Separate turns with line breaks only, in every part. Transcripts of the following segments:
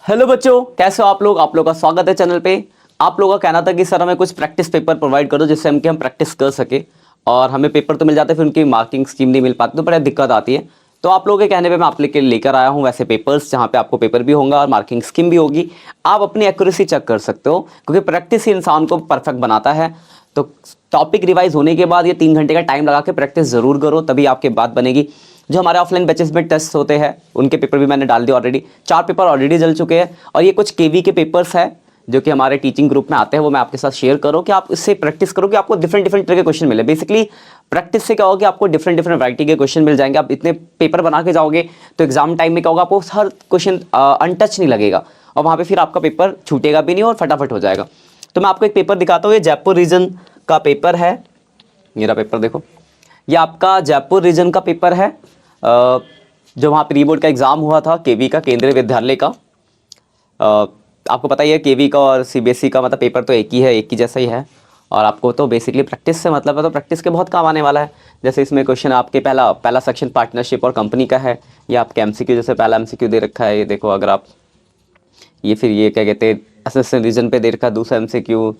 Hello बच्चों, कैसे हो आप लोग। आप लोग का स्वागत है चैनल पे। आप लोगों का कहना था कि सर हमें कुछ प्रैक्टिस पेपर प्रोवाइड करो जिससे हम प्रैक्टिस कर सके, और हमें पेपर तो मिल जाते फिर उनकी मार्किंग स्कीम नहीं मिल पाती तो बड़ा दिक्कत आती है। तो आप लोगों के कहने पे मैं आप लेकर आया हूँ वैसे पेपर्स जहाँ पे आपको पेपर भी होगा और मार्किंग स्कीम भी होगी। आप अपनी एक्यूरेसी चेक कर सकते हो क्योंकि प्रैक्टिस ही इंसान को परफेक्ट बनाता है। तो टॉपिक रिवाइज होने के बाद ये 3 घंटे का टाइम लगा के प्रैक्टिस ज़रूर करो, तभी आपकी बात बनेगी। जो हमारे ऑफलाइन बैचेस में टेस्ट होते हैं उनके पेपर भी मैंने डाल दिए ऑलरेडी। 4 पेपर ऑलरेडी जल चुके हैं और ये कुछ केवी के पेपर्स हैं जो कि हमारे टीचिंग ग्रुप में आते हैं, वो मैं आपके साथ शेयर करूँ कि आप इससे प्रैक्टिस करो कि आपको डिफरेंट डिफरेंट तरह के क्वेश्चन मिले। बेसिकली प्रैक्टिस से क्या होगा कि आपको डिफरेंट डिफरेंट वैरायटी के क्वेश्चन मिल जाएंगे। आप इतने पेपर बना के जाओगे तो एग्जाम टाइम में क्या होगा, आपको हर क्वेश्चन अनटच नहीं लगेगा और वहाँ पर फिर आपका पेपर छूटेगा भी नहीं और फटाफट हो जाएगा। तो मैं आपको एक पेपर दिखाता हूँ। ये जयपुर रीजन का पेपर है। मेरा पेपर देखो, ये आपका जयपुर रीजन का पेपर है जो वहाँ प्री बोर्ड का एग्ज़ाम हुआ था केवी का, केंद्रीय विद्यालय का। आपको पता ही है केवी का और सीबीएसई का मतलब पेपर तो एक ही है, एक ही जैसा ही है। और आपको तो बेसिकली प्रैक्टिस से मतलब है, तो प्रैक्टिस के बहुत काम आने वाला है। जैसे इसमें क्वेश्चन आपके पहला सेक्शन पार्टनरशिप और कंपनी का है। ये आपके एमसीक्यू जैसे पहला एमसीक्यू दे रखा है, ये देखो। अगर आप ये क्या कहते हैं असिस्टेंट रीजन पे दे रखा है दूसरा एमसीक्यू।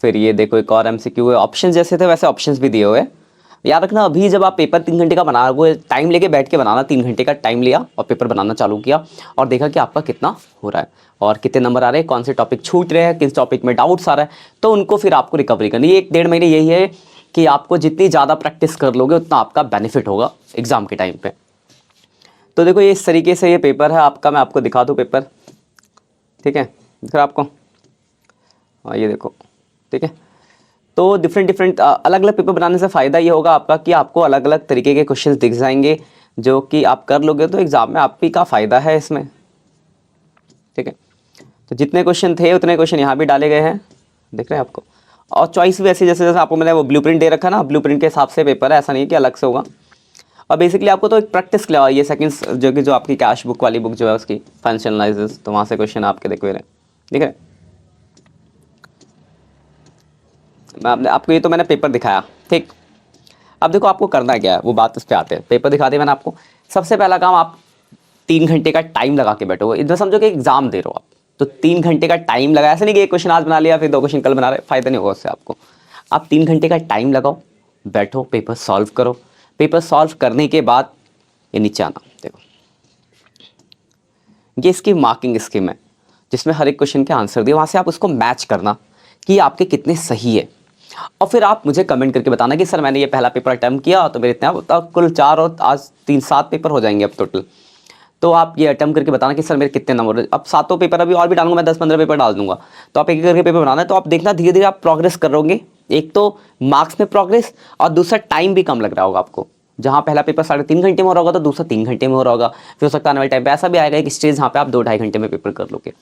फिर ये देखो एक और एमसीक्यू है। ऑप्शन जैसे थे वैसे ऑप्शंस भी दिए हुए हैं। याद रखना, अभी जब आप पेपर 3 घंटे का बना रहे हो, टाइम लेके बैठ के बनाना। 3 घंटे का टाइम लिया और पेपर बनाना चालू किया और देखा कि आपका कितना हो रहा है और कितने नंबर आ रहे हैं, कौन से टॉपिक छूट रहे हैं, किस टॉपिक में डाउट्स आ रहा है, तो उनको फिर आपको रिकवरी करनी है। 1-1.5 महीने यही है कि आपको जितनी ज़्यादा प्रैक्टिस कर लोगे उतना आपका बेनिफिट होगा एग्जाम के टाइम पर। तो देखो ये इस तरीके से ये पेपर है आपका। मैं आपको दिखा दूँ पेपर, ठीक है। दिख रहा आपको? हाँ ये देखो, ठीक है। तो डिफरेंट अलग अलग पेपर बनाने से फ़ायदा ये होगा आपका कि आपको अलग अलग तरीके के क्वेश्चंस दिख जाएंगे जो कि आप कर लोगे तो एग्ज़ाम में आप ही का फ़ायदा है इसमें, ठीक है। तो जितने क्वेश्चन थे उतने क्वेश्चन यहाँ भी डाले गए हैं, दिख रहे हैं आपको। और चॉइस भी ऐसी जैसे जैसे आपको मैंने वो ब्लूप्रिंट दे रखा ना, ब्लूप्रिंट के हिसाब से पेपर है, ऐसा नहीं है कि अलग से होगा। और बेसिकली आपको तो एक प्रैक्टिस के लिए ये सेकंड जो आपकी कैश बुक वाली बुक जो है उसकी फाइनेंशियल एनालिसिस, तो वहाँ से क्वेश्चन आपके देख रहे, ठीक है। आपको ये तो मैंने पेपर दिखाया, ठीक। अब देखो आपको करना क्या है, वो बात उस पर आते हैं। पेपर दिखा दिया मैंने आपको। सबसे पहला काम, आप 3 घंटे का टाइम लगा के बैठोगे। इतना समझो कि एग्जाम दे रहे हो आप, तो 3 घंटे का टाइम लगा। ऐसा नहीं कि एक क्वेश्चन आज बना लिया फिर 2 क्वेश्चन कल बना रहे, फायदा नहीं होगा उससे आपको। आप 3 घंटे का टाइम लगाओ, बैठो, पेपर सॉल्व करो। पेपर सॉल्व करने के बाद ये नीचे आना, देखो ये इसकी मार्किंग स्कीम है जिसमें हर एक क्वेश्चन के आंसर दिए। वहाँ से आप उसको मैच करना कि आपके कितने सही है, और फिर आप मुझे कमेंट करके बताना कि सर मैंने ये पहला पेपर अटैम्प्ट किया तो मेरे इतना कुल 4 और आज 3-7 पेपर हो जाएंगे अब टोटल। तो आप ये अटैम्प्ट करके बताना कि सर मेरे कितने नंबर। अब 7 पेपर अभी और भी डालूंगा मैं, 10-15 पेपर डाल दूंगा। तो आप एक एक करके पेपर बनाना है। तो आप देखना धीरे धीरे आप प्रोग्रेस करोगे। एक तो मार्क्स में प्रोग्रेस और दूसरा टाइम भी कम लग रहा होगा आपको। जहाँ पहला पेपर 3.5 घंटे में हो रहा होगा तो दूसरा 3 घंटे में हो रहा होगा। फिर हो सकता है आने वाले टाइम पे ऐसा भी आएगा एक स्टेज जहाँ पे आप 2-2.5 घंटे में पेपर कर लोगे।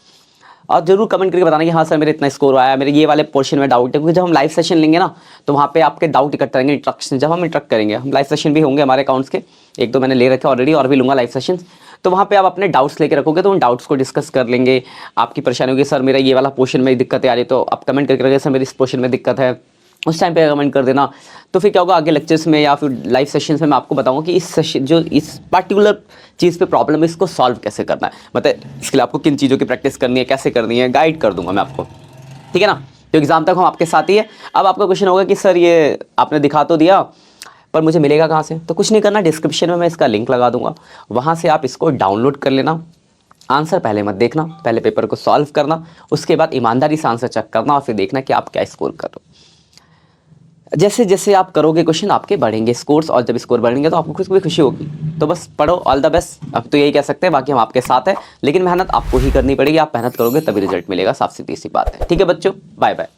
और जरूर कमेंट करके बताना कि हाँ सर मेरे इतना स्कोर आया, मेरे ये वाले पोर्शन में डाउट है। क्योंकि जब हम लाइव सेशन लेंगे ना तो वहाँ पे आपके डाउट इकट्ठा करेंगे। इंट्रक्शन जब हम इंट्रक्ट करेंगे, हम लाइव सेशन भी होंगे हमारे अकाउंट्स के, 1-2 मैंने ले रखे ऑलरेडी और भी लूँगा लाइव सेशन। तो वहाँ पे आप अपने डाउट्स लेके रखोगे तो उन डाउट्स को डिस्कस कर लेंगे। आपकी परेशानी होगी सर मेरा ये वाला पोर्शन में दिक्कत आ रही है, तो आप कमेंट करके रखिए सर मेरी इस पोर्शन में दिक्कत है, उस टाइम पे कमेंट कर देना। तो फिर क्या होगा, आगे लेक्चर्स में या फिर लाइव सेशंस में मैं आपको बताऊंगा कि इस सेशन जो इस पर्टिकुलर चीज़ पे प्रॉब्लम है इसको सॉल्व कैसे करना है, मतलब इसके लिए आपको किन चीज़ों की प्रैक्टिस करनी है, कैसे करनी है, गाइड कर दूंगा मैं आपको, ठीक है ना। तो एग्जाम तक हम आपके साथ ही है। अब आपका क्वेश्चन होगा कि सर ये आपने दिखा तो दिया पर मुझे मिलेगा कहाँ से। तो कुछ नहीं करना, डिस्क्रिप्शन में मैं इसका लिंक लगा दूंगा, वहाँ से आप इसको डाउनलोड कर लेना। आंसर पहले मत देखना, पहले पेपर को सॉल्व करना, उसके बाद ईमानदारी से आंसर चेक करना और फिर देखना कि आप क्या स्कोर कर रहे हो। जैसे जैसे आप करोगे क्वेश्चन आपके बढ़ेंगे स्कोर्स, और जब स्कोर बढ़ेंगे तो आपको खुद को भी खुशी होगी। तो बस पढ़ो, ऑल द बेस्ट। अब तो यही कह सकते हैं, बाकी हम आपके साथ हैं, लेकिन मेहनत आपको ही करनी पड़ेगी। आप मेहनत करोगे तभी रिजल्ट मिलेगा, साफ सीधी सी बात है। ठीक है बच्चों, बाय बाय।